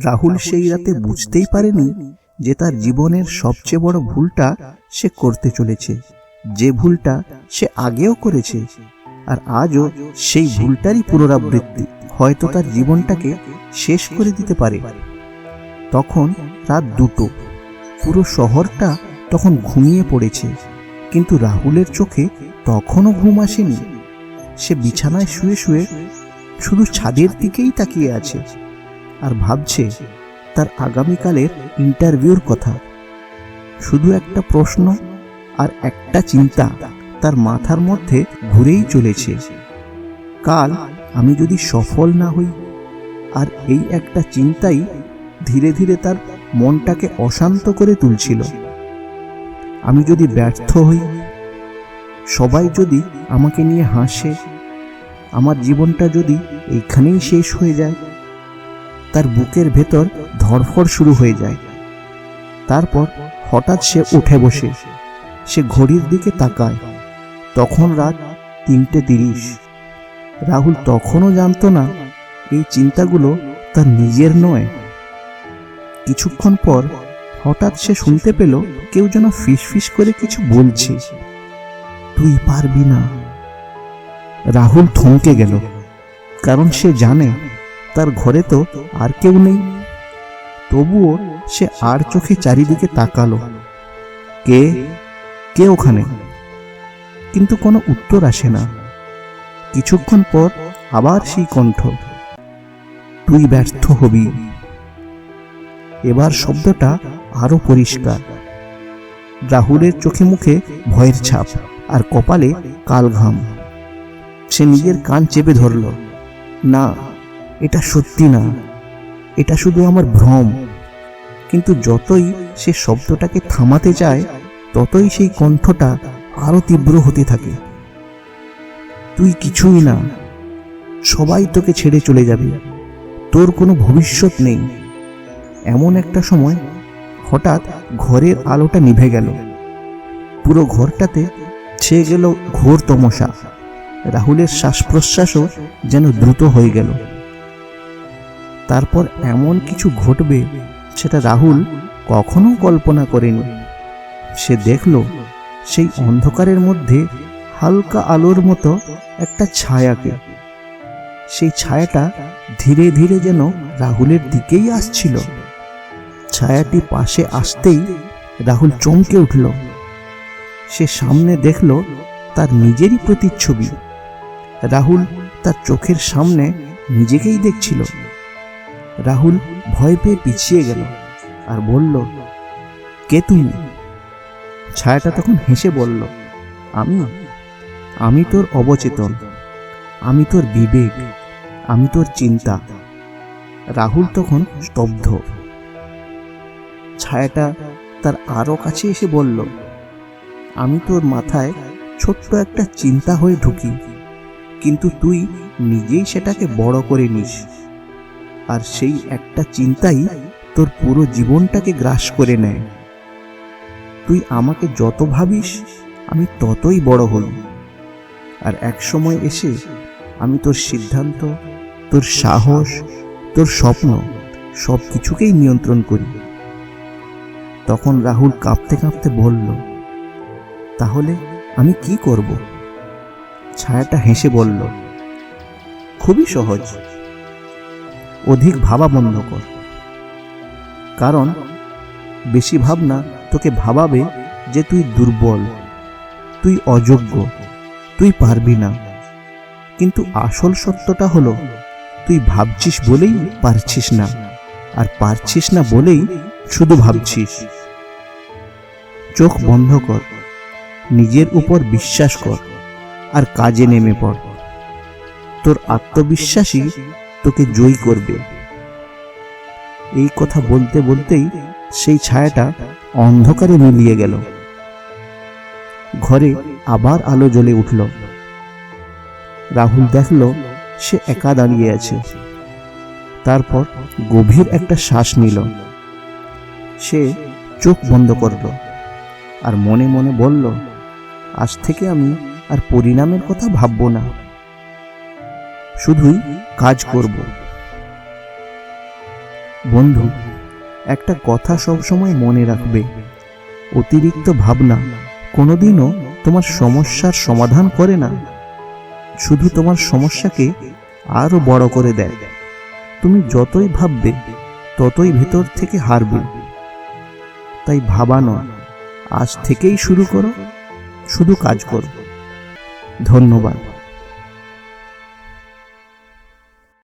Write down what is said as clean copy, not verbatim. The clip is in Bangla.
রাহুল সেই রাতে বুঝতেই পারেনি যে তার জীবনের সবচেয়ে বড় ভুলটা সে করতে চলেছে, যে ভুলটা সে আগেও করেছে, আর আজও সেই ভুলটারই পুনরাবৃত্তি হয়তো তার জীবনটাকে শেষ করে দিতে পারে। তখন রাত 2টো, পুরো শহরটা তখন ঘুমিয়ে পড়েছে, কিন্তু রাহুলের চোখে তখনও ঘুম আসেনি। সে বিছানায় শুয়ে শুয়ে শুধু ছাদের দিকেই তাকিয়ে আছে আর ভাবছে তার আগামীকালের ইন্টারভিউর কথা। শুধু একটা প্রশ্ন আর একটা চিন্তা তার মাথার মধ্যে ঘুরেই চলেছে, কাল আমি যদি সফল না হই। আর এই একটা চিন্তাই ধীরে ধীরে তার মনটাকে অশান্ত করে তুলছিল। আমি যদি ব্যর্থ হই, সবাই যদি আমাকে নিয়ে হাসে, আমার জীবনটা যদি এইখানেই শেষ হয়ে যায়। তার বুকের ভেতর ধড়ফড় শুরু হয়ে যায়। তারপর হঠাৎ সে উঠে বসে, সে ঘড়ির দিকে তাকায়। তখন রাত 3:30। রাহুল তখনও জানতো না এই চিন্তাগুলো তার নিজের নয়। কিছুক্ষণ পর হঠাৎ সে শুনতে পেল কেউ যেন ফিসফিস করে কিছু বলছে, তুই পারবি না। রাহুল থমকে গেল, কারণ সে জানে তার ঘরে তো আর কেউ নেই। তবুও সে আর চোখে চারিদিকে তাকালো, কে কে ওখানে? কিন্তু কোনো উত্তর আসে না। কিছুক্ষণ পর আবার সেই কণ্ঠ, তুই ব্যর্থ হবি। এবার শব্দটা আরো পরিষ্কার। রাহুলের চোখে মুখে ভয়ের ছাপ আর কপালে কাল ঘাম। সে নিজের কান চেপে ধরল, না, এটা সত্যি না, এটা শুধু আমার ভ্রম। কিন্তু যতই সে শব্দটাকে থামাতে চায়, ততই সেই কণ্ঠটা আরো তীব্র হতে থাকে। তুই কিছুই না, সবাই তোকে ছেড়ে চলে যাবে, তোর কোনো ভবিষ্যৎ নেই। এমন একটা সময় হঠাৎ ঘরের আলোটা নিভে গেল। পুরো ঘরটাতে ছেয়ে গেল ঘোর তমসা। রাহুলের শ্বাস প্রশ্বাসও যেন দ্রুত হয়ে গেল। তারপর এমন কিছু ঘটবে সেটা রাহুল কখনো কল্পনা করেনি। সে দেখল সেই অন্ধকারের মধ্যে হালকা আলোর মতো একটা ছায়াকে। সেই ছায়াটা ধীরে ধীরে যেন রাহুলের দিকেই আসছিল। ছায়াটি পাশে আসতেই রাহুল চমকে উঠল। সে সামনে দেখল তার নিজেরই প্রতিচ্ছবি। রাহুল তার চোখের সামনে নিজেকেই দেখছিল। রাহুল ভয় পেয়ে পিছিয়ে গেল আর বলল, কে তুমি? ছায়াটা তখন হেসে বলল, আমি তোর অবচেতন, আমি তোর বিবেক, আমি তোর চিন্তা। রাহুল তখন স্তব্ধ। ছায়াটা তার আরো কাছে এসে বলল, আমি তোর মাথায় ছোট্ট একটা চিন্তা হয়ে ঢুকি, কিন্তু তুই নিজেই সেটাকে বড় করে নিস। আর সেই একটা চিন্তাই তোর পুরো জীবনটাকে গ্রাস করে নেয়। তুই আমাকে যত ভাবিস, আমি ততই বড় হই। আর এক সময় এসে আমি তোর সিদ্ধান্ত, তোর সাহস, তোর স্বপ্ন সব কিছুকেই নিয়ন্ত্রণ করি। তখন রাহুল কাঁপতে কাঁপতে বলল, তাহলে আমি কি করব? ছায়াটা হেসে বলল, খুবই সহজ, অধিক ভাবা বন্ধ কর। কারণ বেশি ভাবনা তোকে ভাবাবে যে তুই দুর্বল, তুই অযোগ্য, তুই পারবি না। কিন্তু আসল সত্যটা হলো, তুই ভাবছিস বলেই পারছিস না, আর পারছিস না বলেই শুধু ভাবছিস। চোখ বন্ধ কর, নিজের উপর বিশ্বাস কর, আর কাজে নেমে পড়। তোর আত্মবিশ্বাসই তোকে জয়ী করবে। এই কথা বলতে বলতেই সেই ছায়াটা অন্ধকারে মিলিয়ে গেল। ঘরে আবার আলো জ্বলে উঠল। রাহুল দেখল সে একা দাঁড়িয়ে আছে। তারপর গভীর একটা শ্বাস নিল। সে চোখ বন্ধ করল আর মনে মনে বলল, আজ থেকে আমি আর পরিণামের কথা ভাবব না, শুধুই কাজ করব। বন্ধু, একটা কথা সবসময় মনে রাখবে, অতিরিক্ত ভাবনা কোনোদিনও তোমার সমস্যার সমাধান করে না, শুধু তোমার সমস্যাকে আরো বড় করে দেয়। তুমি যতই ভাববে ততই ভেতর থেকে হারবে। তাই ভাবা নয়, আজ থেকেই শুরু করো, শুধু কাজ করো। ধন্যবাদ।